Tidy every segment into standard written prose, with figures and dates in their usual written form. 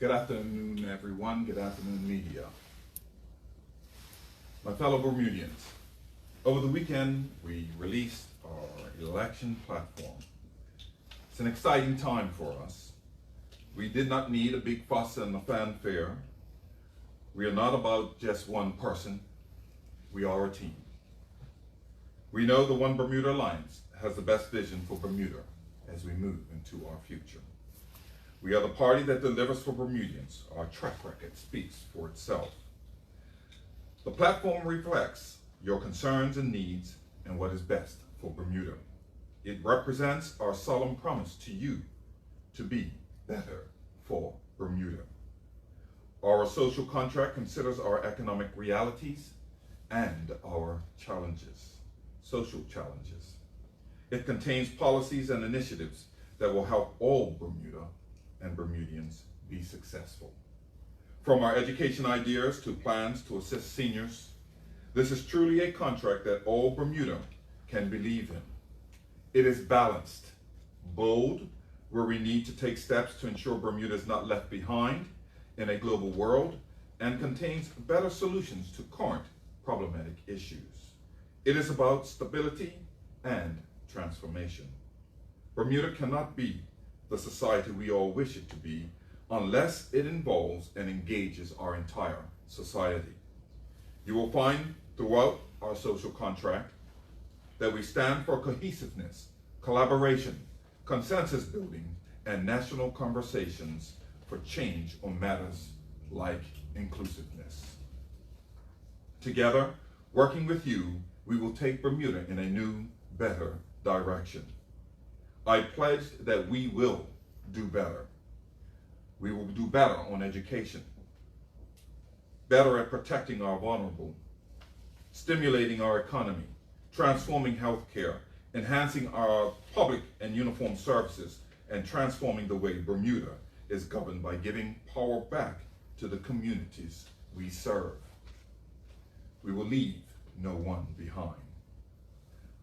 Good afternoon, everyone. Good afternoon, media. My fellow Bermudians, over the weekend, we released our election platform. It's an exciting time for us. We did not need a big fuss and a fanfare. We are not about just one person. We are a team. We know the One Bermuda Alliance has the best vision for Bermuda as we move into our future. We are the party that delivers for Bermudians. Our track record speaks for itself. The platform reflects your concerns and needs and what is best for Bermuda. It represents our solemn promise to you to be better for Bermuda. Our social contract considers our economic realities and our challenges, social challenges. It contains policies and initiatives that will help all Bermuda and Bermudians be successful. From our education ideas to plans to assist seniors, this is truly a contract that all Bermuda can believe in. It is balanced, bold, where we need to take steps to ensure Bermuda is not left behind in a global world, and contains better solutions to current problematic issues. It is about stability and transformation. Bermuda cannot be the society we all wish it to be unless it involves and engages our entire society. You will find throughout our social contract that we stand for cohesiveness, collaboration, consensus building, and national conversations for change on matters like inclusiveness. Together, working with you, we will take Bermuda in a new, better direction. I pledge that we will do better. We will do better on education, better at protecting our vulnerable, stimulating our economy, transforming healthcare, enhancing our public and uniform services, and transforming the way Bermuda is governed by giving power back to the communities we serve. We will leave no one behind.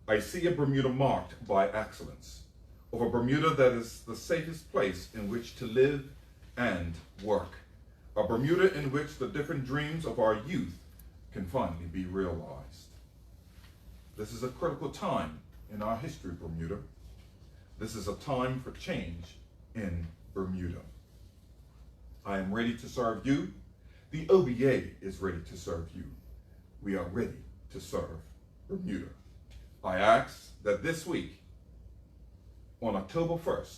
I see a Bermuda marked by excellence, of a Bermuda that is the safest place in which to live and work, a Bermuda in which the different dreams of our youth can finally be realized. This is a critical time in our history, Bermuda. This is a time for change in Bermuda. I am ready to serve you. The OBA is ready to serve you. We are ready to serve Bermuda. I ask that this week, on October 1st,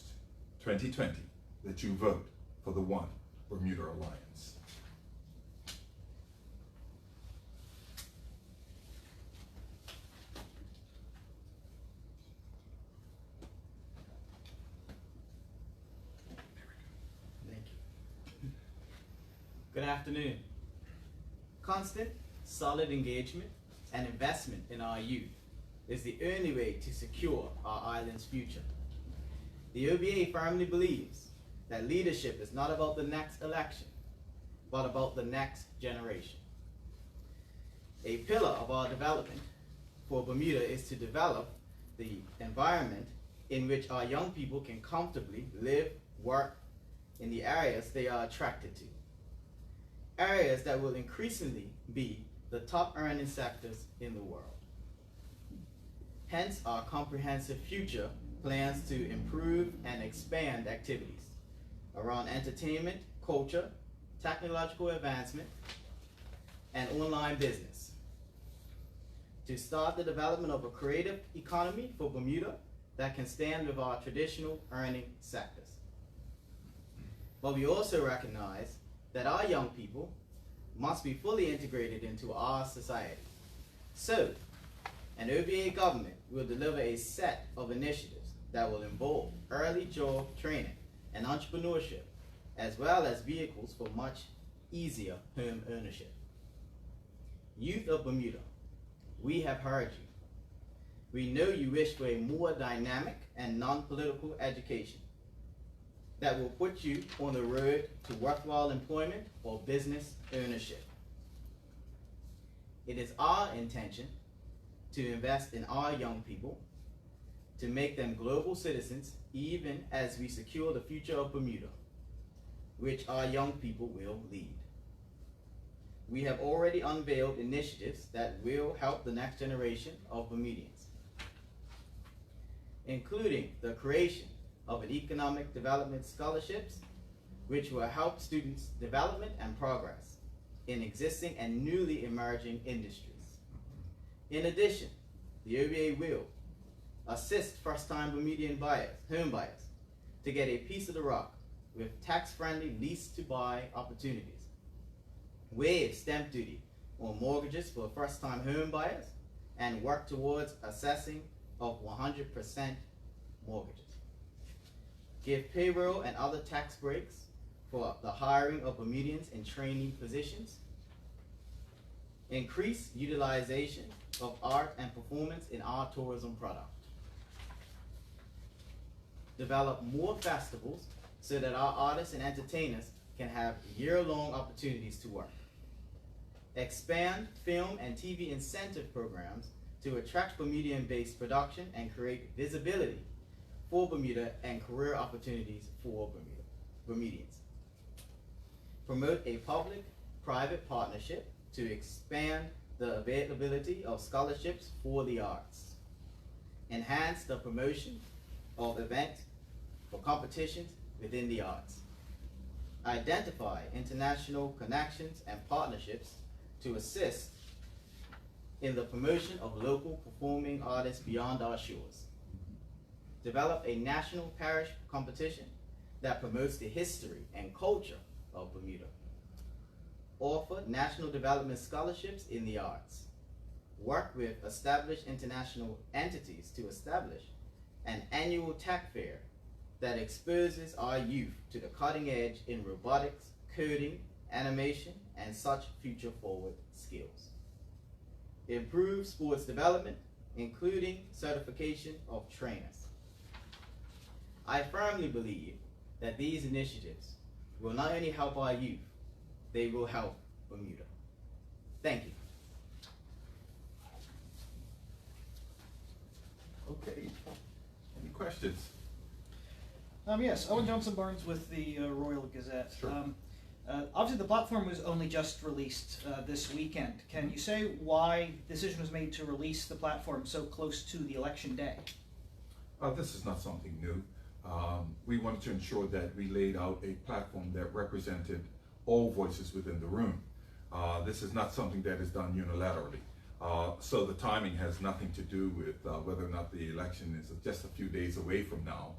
2020, that you vote for the One Bermuda Alliance. Thank you. Good afternoon. Constant, solid engagement and investment in our youth is the only way to secure our island's future. The OBA firmly believes that leadership is not about the next election, but about the next generation. A pillar of our development for Bermuda is to develop the environment in which our young people can comfortably live, work in the areas they are attracted to. Areas that will increasingly be the top earning sectors in the world. Hence, our comprehensive future plans to improve and expand activities around entertainment, culture, technological advancement, and online business. To start the development of a creative economy for Bermuda that can stand with our traditional earning sectors. But we also recognize that our young people must be fully integrated into our society. So, an OBA government will deliver a set of initiatives that will involve early job training and entrepreneurship, as well as vehicles for much easier home ownership. Youth of Bermuda, we have heard you. We know you wish for a more dynamic and non-political education that will put you on the road to worthwhile employment or business ownership. It is our intention to invest in our young people, to make them global citizens, even as we secure the future of Bermuda. which our young people will lead. We have already unveiled initiatives that will help the next generation of Bermudians, including the creation of an economic development scholarships, which will help students' development and progress in existing and newly emerging industries. In addition, the OBA will assist first-time Bermudian home buyers, to get a piece of the rock with tax-friendly lease-to-buy opportunities, waive stamp duty on mortgages for first-time home buyers, and work towards assessing of 100% mortgages. Give payroll and other tax breaks for the hiring of Bermudians in trainee positions. Increase utilization of art and performance in our tourism product. Develop more festivals so that our artists and entertainers can have year-long opportunities to work. Expand film and TV incentive programs to attract Bermudian-based production and create visibility for Bermuda and career opportunities for Bermudians. Promote a public-private partnership to expand the availability of scholarships for the arts. Enhance the promotion of events for competitions within the arts. Identify international connections and partnerships to assist in the promotion of local performing artists beyond our shores. Develop a national parish competition that promotes the history and culture of Bermuda. Offer national development scholarships in the arts. Work with established international entities to establish an annual tech fair that exposes our youth to the cutting edge in robotics, coding, animation, and such future forward skills. Improve sports development, including certification of trainers. I firmly believe that these initiatives will not only help our youth, they will help Bermuda. Thank you. Okay, any questions? Yes, Owen Johnson Barnes with the Royal Gazette. Sure. Obviously, the platform was only just released this weekend. Can you say why the decision was made to release the platform so close to the election day? This is not something new. We wanted to ensure that we laid out a platform that represented all voices within the room. This is not something that is done unilaterally. So the timing has nothing to do with whether or not the election is just a few days away from now.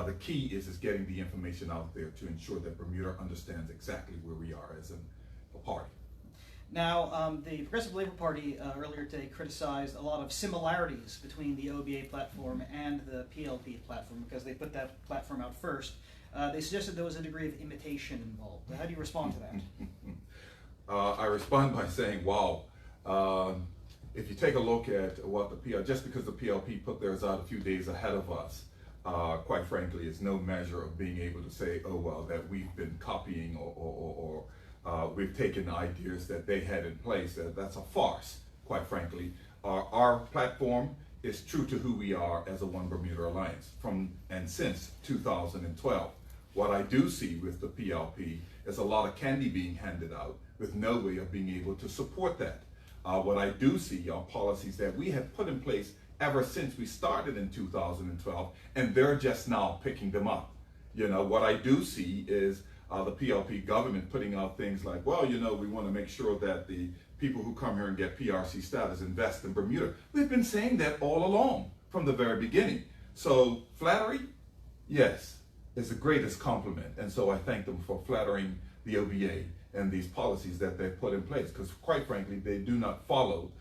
The key is getting the information out there to ensure that Bermuda understands exactly where we are as a party. Now, the Progressive Labour Party earlier today criticized a lot of similarities between the OBA platform and the PLP platform because they put that platform out first. They suggested there was a degree of imitation involved. How do you respond to that? I respond by saying, wow. If you take a look at what just because the PLP put theirs out a few days ahead of us, quite frankly, is no measure of being able to say, oh, well, that we've been copying or we've taken ideas that they had in place. That's a farce, quite frankly. Our platform is true to who we are as a One Bermuda Alliance from and since 2012. What I do see with the PLP is a lot of candy being handed out with no way of being able to support that. What I do see are policies that we have put in place ever since we started in 2012, and they're just now picking them up. You know, what I do see is the PLP government putting out things like, well, you know, we want to make sure that the people who come here and get PRC status invest in Bermuda. We've been saying that all along from the very beginning. So flattery, yes, is the greatest compliment. And so I thank them for flattering the OBA and these policies that they've put in place, because quite frankly, they do not follow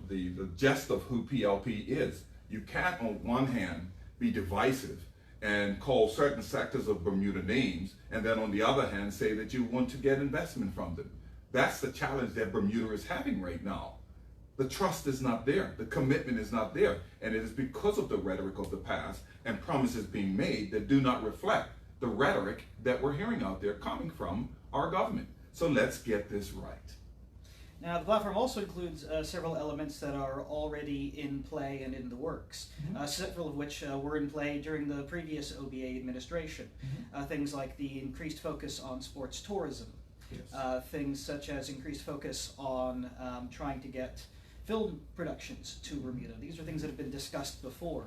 the gist of who PLP is. You can't on one hand be divisive and call certain sectors of Bermuda names, and then on the other hand say that you want to get investment from them. That's the challenge that Bermuda is having right now. The trust is not there, the commitment is not there, and it is because of the rhetoric of the past and promises being made that do not reflect the rhetoric that we're hearing out there coming from our government. So let's get this right. Now, the platform also includes several elements that are already in play and in the works, several of which were in play during the previous OBA administration. Things like the increased focus on sports tourism, Yes. things such as increased focus on trying to get film productions to Bermuda. These are things that have been discussed before,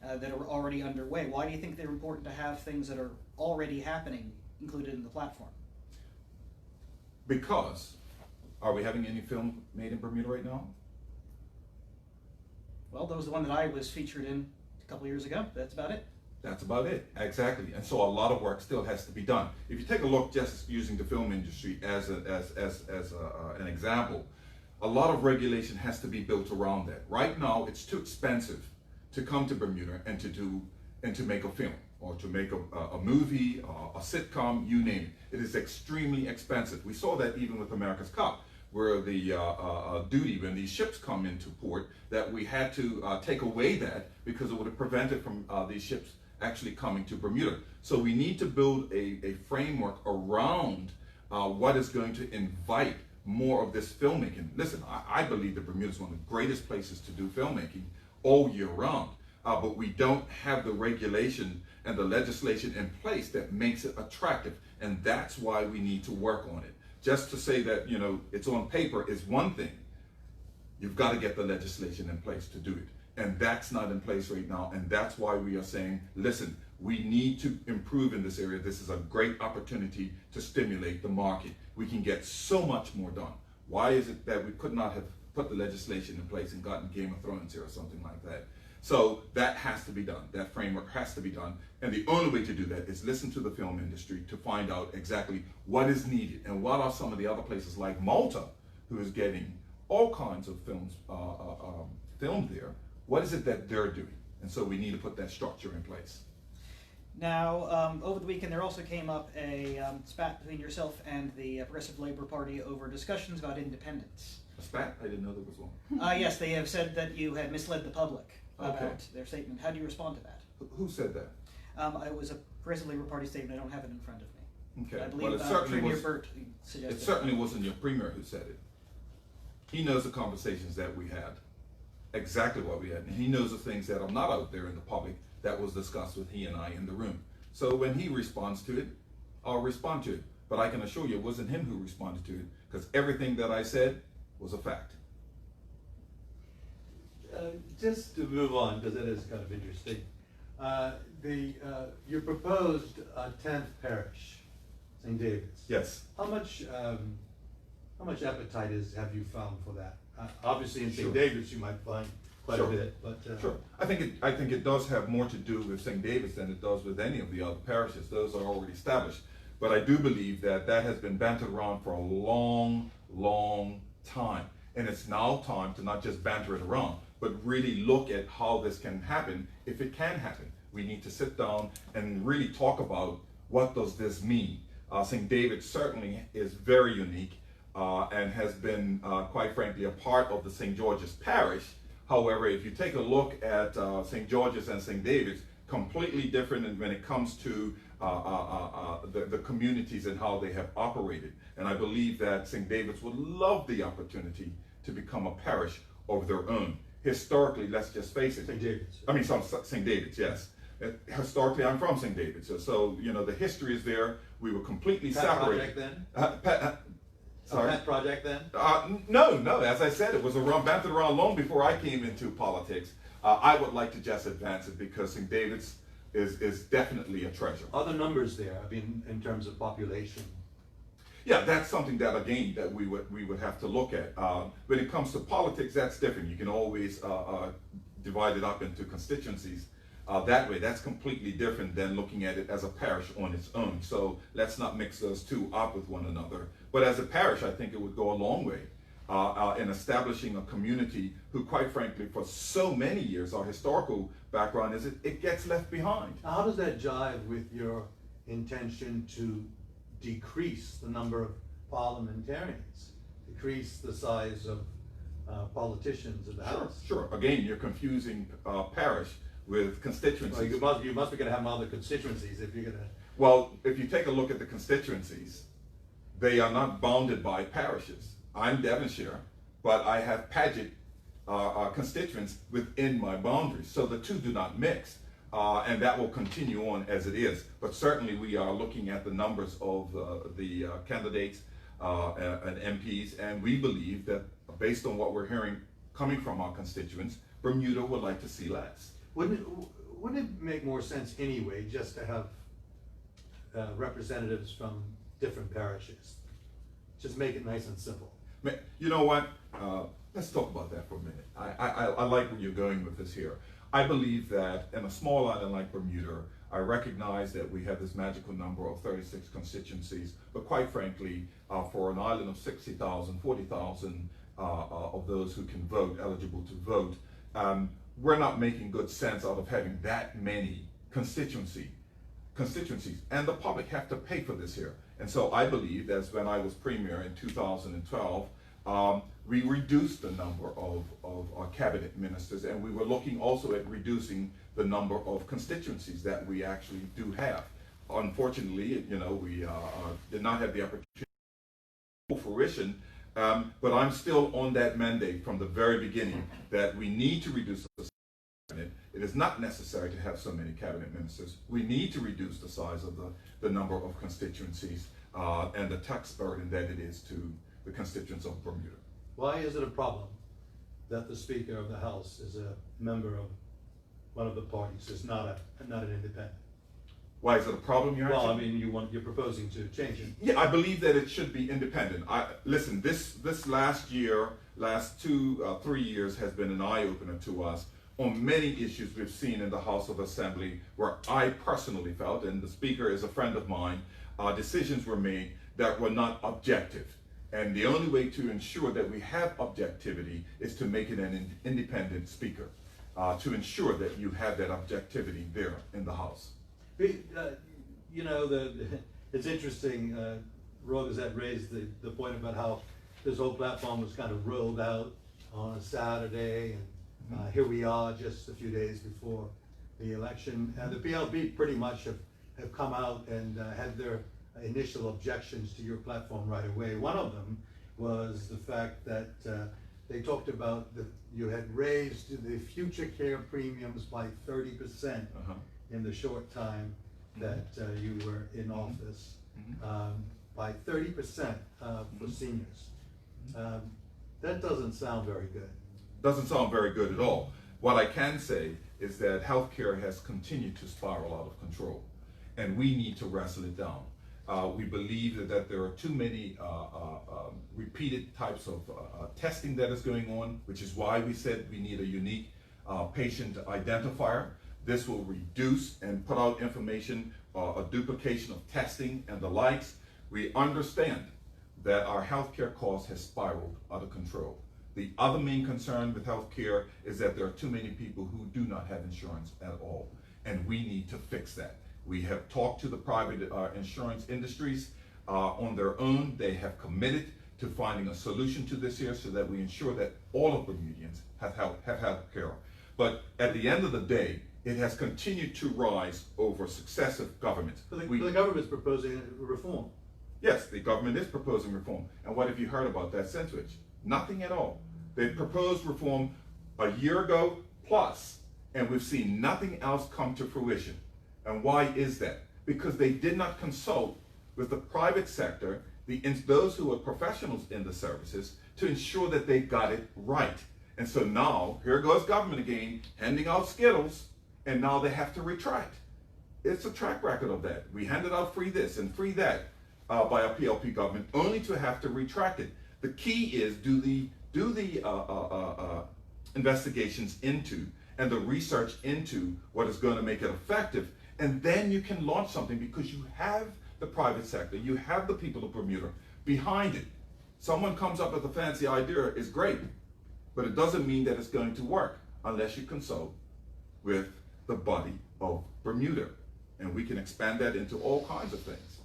that are already underway. Why do you think they're important to have things that are already happening included in the platform? Because, are we having any film made in Bermuda right now? Well, there was the one that I was featured in a couple years ago. That's about it. That's about it, exactly. And so a lot of work still has to be done. If you take a look, just using the film industry as an example, a lot of regulation has to be built around that. Right now, it's too expensive to come to Bermuda and to make a film, or to make a movie, a sitcom, you name it. It is extremely expensive. We saw that even with America's Cup, where the duty, when these ships come into port, that we had to take away that because it would have prevented from these ships actually coming to Bermuda. So we need to build a framework around what is going to invite more of this filmmaking. Listen, I believe that Bermuda is one of the greatest places to do filmmaking all year round, but we don't have the regulation and the legislation in place that makes it attractive, and that's why we need to work on it. Just to say that, you know, it's on paper is one thing. You've got to get the legislation in place to do it. And that's not in place right now. And that's why we are saying, listen, we need to improve in this area. This is a great opportunity to stimulate the market. We can get so much more done. Why is it that we could not have put the legislation in place and gotten Game of Thrones here or something like that? So that has to be done. That framework has to be done. And the only way to do that is listen to the film industry to find out exactly what is needed and what are some of the other places like Malta, who is getting all kinds of films filmed there. What is it that they're doing? And so we need to put that structure in place. Now, over the weekend, there also came up a spat between yourself and the Progressive Labour Party over discussions about independence. A spat? I didn't know there was one. Yes, they have said that you had misled the public about Okay. their statement. How do you respond to that? Who said that? It was a Progressive Labour Party statement. I don't have it in front of me. Okay. I believe Well, it certainly Premier was. Burt suggested It certainly wasn't your premier who said it. He knows the conversations that we had, exactly what we had, and he knows the things that are not out there in the public that was discussed with he and I in the room. So when he responds to it, I'll respond to it. But I can assure you it wasn't him who responded to it, because everything that I said was a fact. Just to move on, because it is kind of interesting, you proposed a 10th parish, St. David's. Yes. How much appetite have you found for that? Obviously, in St. Sure. David's, you might find quite Sure. a bit, but Sure. I think it does have more to do with St. David's than it does with any of the other parishes. Those are already established. But I do believe that has been bantered around for a long, long time. And it's now time to not just banter it around, but really look at how this can happen, if it can happen. We need to sit down and really talk about what does this mean. St. David's certainly is very unique and has been, quite frankly, a part of the St. George's Parish. However, if you take a look at St. George's and St. David's, completely different when it comes to the communities and how they have operated. And I believe that St. David's would love the opportunity to become a parish of their own. Historically, let's just face it. St. David's. I mean, St. David's, yes. Historically, I'm from St. David's, so you know the history is there. We were completely Pet separated. project then? Sorry. A pet project then? No. As I said, it was bantered around long before I came into politics. I would like to just advance it because St. David's is definitely a treasure. Other numbers there, I mean, in terms of population. Yeah, that's something that again that we would have to look at. When it comes to politics, that's different. You can always divide it up into constituencies. That way, that's completely different than looking at it as a parish on its own. So let's not mix those two up with one another. But as a parish, I think it would go a long way in establishing a community who, quite frankly, for so many years, our historical background is it gets left behind. Now, how does that jive with your intention to decrease the number of parliamentarians, decrease the size of politicians in the House? Sure. Again, you're confusing parish with constituencies. Well, you must be going to have other constituencies if you're going to. Well, if you take a look at the constituencies, they are not bounded by parishes. I'm Devonshire, but I have Paget constituents within my boundaries, so the two do not mix. And that will continue on as it is. But certainly we are looking at the numbers of the candidates and MPs, and we believe that based on what we're hearing coming from our constituents, Bermuda would like to see less. Wouldn't it make more sense anyway just to have representatives from different parishes? Just make it nice and simple. You know what? Let's talk about that for a minute. I like where you're going with this here. I believe that in a small island like Bermuda, I recognize that we have this magical number of 36 constituencies, but quite frankly, for an island of 60,000, 40,000 of those who can vote, eligible to vote, we're not making good sense out of having that many constituencies, and the public have to pay for this here. And so I believe that's when I was premier in 2012, we reduced the number of our cabinet ministers, and we were looking also at reducing the number of constituencies that we actually do have. Unfortunately, you know, we did not have the opportunity to fruition, but I'm still on that mandate from the very beginning that we need to reduce the cabinet. It is not necessary to have so many cabinet ministers. We need to reduce the size of the number of constituencies and the tax burden that it is to the constituents of Bermuda. Why is it a problem that the Speaker of the House is a member of one of the parties, is not an independent? Why is it a problem? Well, I mean, you're proposing to change it. Yeah, I believe that it should be independent. Listen, this last 3 years has been an eye-opener to us on many issues we've seen in the House of Assembly, where I personally felt, and the Speaker is a friend of mine, decisions were made that were not objective. And the only way to ensure that we have objectivity is to make it an independent speaker, to ensure that you have that objectivity there in the House. You know, it's interesting, Rogazette raised the point about how this whole platform was kind of rolled out on a Saturday, and here we are just a few days before the election. And the PLP pretty much have come out and had their initial objections to your platform right away. One of them was the fact that they talked about that you had raised the future care premiums by 30% in the short time that you were in office, by 30% for seniors. That doesn't sound very good. Doesn't sound very good at all. What I can say is that healthcare has continued to spiral out of control, and we need to wrestle it down. We believe that there are too many repeated types of testing that is going on, which is why we said we need a unique patient identifier. This will reduce and put out information, a duplication of testing and the likes. We understand that our healthcare cost has spiraled out of control. The other main concern with healthcare is that there are too many people who do not have insurance at all, and we need to fix that. We have talked to the private insurance industries on their own. They have committed to finding a solution to this here so that we ensure that all of Bermudians have health care. But at the end of the day, it has continued to rise over successive governments. But the government's proposing reform. Yes, the government is proposing reform. And what have you heard about that since which? Nothing at all. They proposed reform a year ago plus, and we've seen nothing else come to fruition. And why is that? Because they did not consult with the private sector, those who are professionals in the services, to ensure that they got it right. And so now, here goes government again, handing out Skittles, and now they have to retract. It's a track record of that. We handed out free this and free that by a PLP government, only to have to retract it. The key is do the investigations into and the research into what is going to make it effective, and then you can launch something because you have the private sector, you have the people of Bermuda behind it. Someone comes up with a fancy idea, is great, but it doesn't mean that it's going to work unless you consult with the body of Bermuda, and we can expand that into all kinds of things.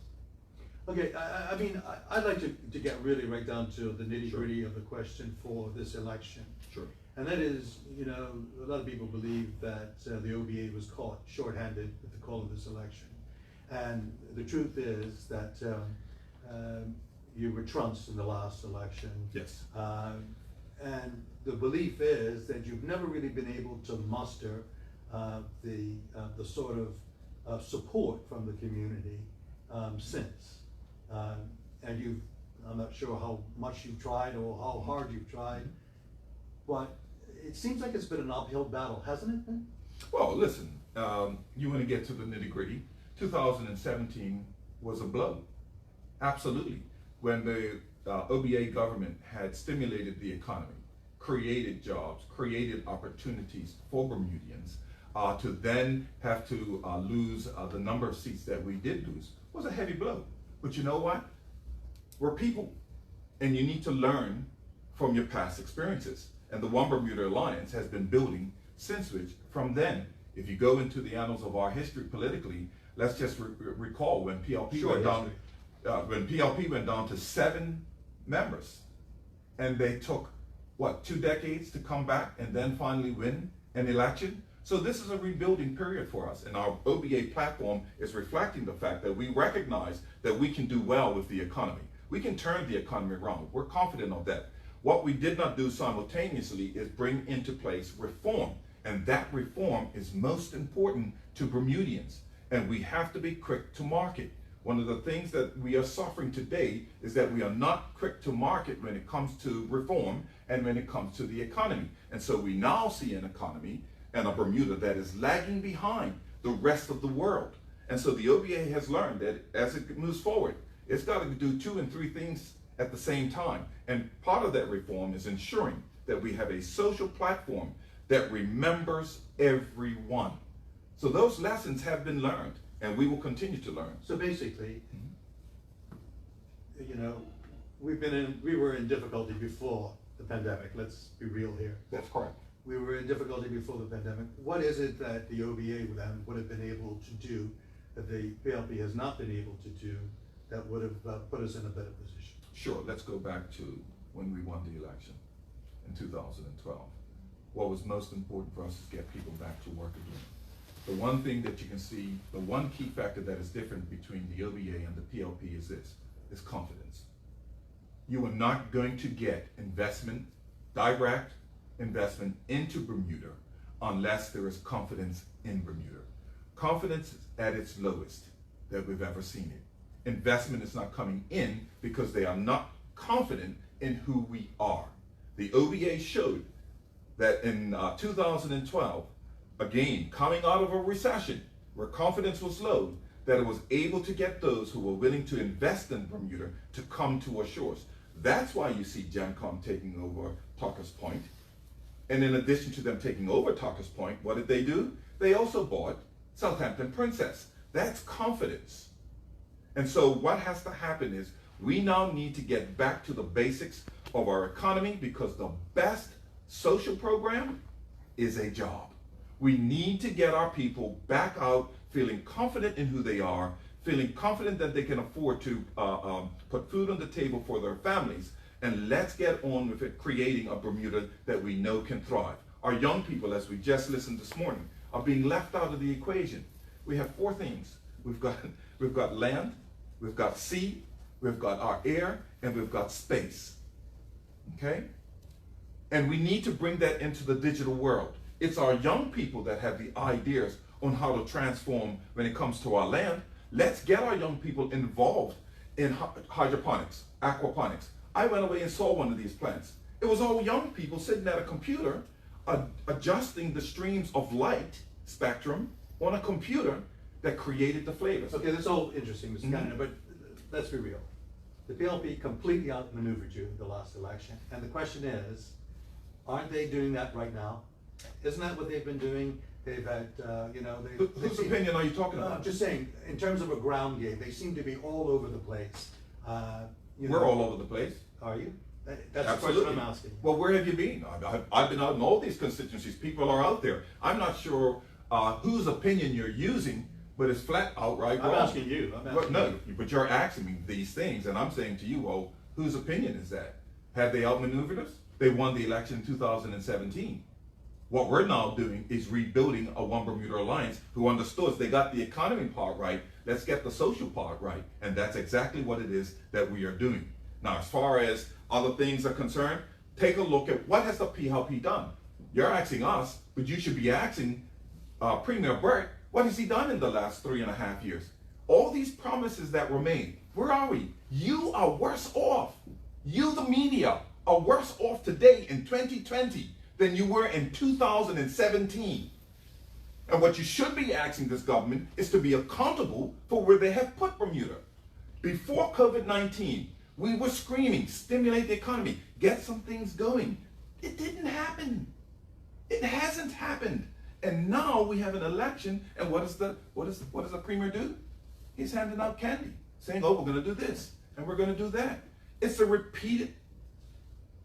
Okay, I mean, I'd like to get really right down to the nitty-gritty of the question for this election. Sure. And that is, you know, a lot of people believe that the OBA was caught short-handed with the call of this election. And the truth is that, you were trounced in the last election. Yes. And the belief is that you've never really been able to muster the sort of support from the community since. And I'm not sure how much you've tried or how hard you've tried, but it seems like it's been an uphill battle, hasn't it been? Well, listen, you want to get to the nitty gritty. 2017 was a blow. Absolutely. When the OBA government had stimulated the economy, created jobs, created opportunities for Bermudians, to then have to lose the number of seats that we did lose was a heavy blow. But you know what? We're people, and you need to learn from your past experiences. And the One Bermuda Alliance has been building since which, from then, if you go into the annals of our history politically, let's just recall when PLP went down. When PLP went down to 7 members, and they took, what, 2 decades to come back and then finally win an election? So this is a rebuilding period for us, and our OBA platform is reflecting the fact that we recognize that we can do well with the economy. We can turn the economy around. We're confident of that. What we did not do simultaneously is bring into place reform, and that reform is most important to Bermudians, and we have to be quick to market. One of the things that we are suffering today is that we are not quick to market when it comes to reform and when it comes to the economy. And so we now see an economy and a Bermuda that is lagging behind the rest of the world. And so the OBA has learned that as it moves forward, it's got to do 2 and 3 things at the same time. And part of that reform is ensuring that we have a social platform that remembers everyone. So those lessons have been learned, and we will continue to learn. So basically, you know, we were in difficulty before the pandemic. Let's be real here. That's correct. We were in difficulty before the pandemic. What is it that the OBA then would have been able to do that the PLP has not been able to do that would have put us in a better position? Sure, let's go back to when we won the election in 2012. What was most important for us is get people back to work again. The one thing that you can see, the one key factor that is different between the OBA and the PLP is this, is confidence. You are not going to get investment, direct investment into Bermuda unless there is confidence in Bermuda. Confidence is at its lowest that we've ever seen it. Investment is not coming in because they are not confident in who we are. The OBA showed that in 2012, again, coming out of a recession where confidence was low, that it was able to get those who were willing to invest in Bermuda to come to our shores. That's why you see GEMCOM taking over Tucker's Point. And in addition to them taking over Tucker's Point, what did they do? They also bought Southampton Princess. That's confidence. And so what has to happen is we now need to get back to the basics of our economy, because the best social program is a job. We need to get our people back out feeling confident in who they are, feeling confident that they can afford to put food on the table for their families, and let's get on with it, creating a Bermuda that we know can thrive. Our young people, as we just listened this morning, are being left out of the equation. We have 4 things. We've got land, we've got sea, we've got our air, and we've got space. Okay? And we need to bring that into the digital world. It's our young people that have the ideas on how to transform when it comes to our land. Let's get our young people involved in hydroponics, aquaponics. I went away and saw one of these plants. It was all young people sitting at a computer, adjusting the streams of light spectrum on a computer that created the flavors. Okay, that's all interesting, Mr. Cannon, but let's be real. The PLP completely outmaneuvered you in the last election, and the question is, aren't they doing that right now? Isn't that what they've been doing? They've had, Whose opinion are you talking about? I'm just saying, in terms of a ground game, they seem to be all over the place. We're all over the place. Are you? That's Absolutely. the question I'm asking. Well, where have you been? I've been out in all these constituencies. People are out there. I'm not sure whose opinion you're using, but it's flat outright wrong. I'm asking you. But you're asking me these things, and I'm saying to you, well, whose opinion is that? Have they outmaneuvered us? They won the election in 2017. What we're now doing is rebuilding a One Bermuda Alliance who understood they got the economy part right, let's get the social part right. And that's exactly what it is that we are doing. Now, as far as other things are concerned, take a look at what has the PLP done. You're asking us, but you should be asking Premier Burt, what has he done in the last 3.5 years? All these promises that were made, where are we? You are worse off. You, the media, are worse off today in 2020 than you were in 2017. And what you should be asking this government is to be accountable for where they have put Bermuda. Before COVID-19, we were screaming, stimulate the economy, get some things going. It didn't happen. It hasn't happened. And now we have an election, and what does the premier do? He's handing out candy, saying, oh, we're going to do this, and we're going to do that. It's the repeated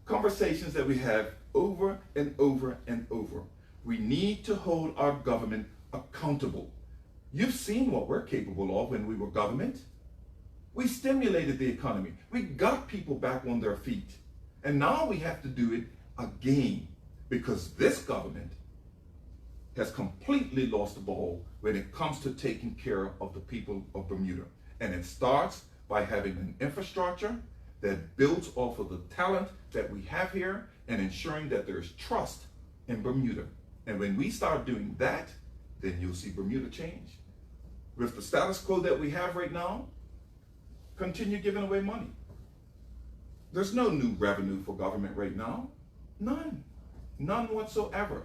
conversations that we have over and over and over. We need to hold our government accountable. You've seen what we're capable of when we were government. We stimulated the economy. We got people back on their feet. And now we have to do it again, because this government has completely lost the ball when it comes to taking care of the people of Bermuda. And it starts by having an infrastructure that builds off of the talent that we have here and ensuring that there's trust in Bermuda. And when we start doing that, then you'll see Bermuda change. With the status quo that we have right now, continue giving away money. There's no new revenue for government right now. None. None whatsoever.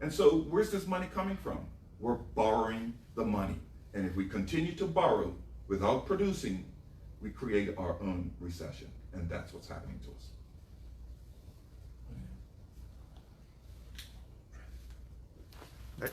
And so where's this money coming from? We're borrowing the money. And if we continue to borrow without producing, we create our own recession. And that's what's happening to us. Right.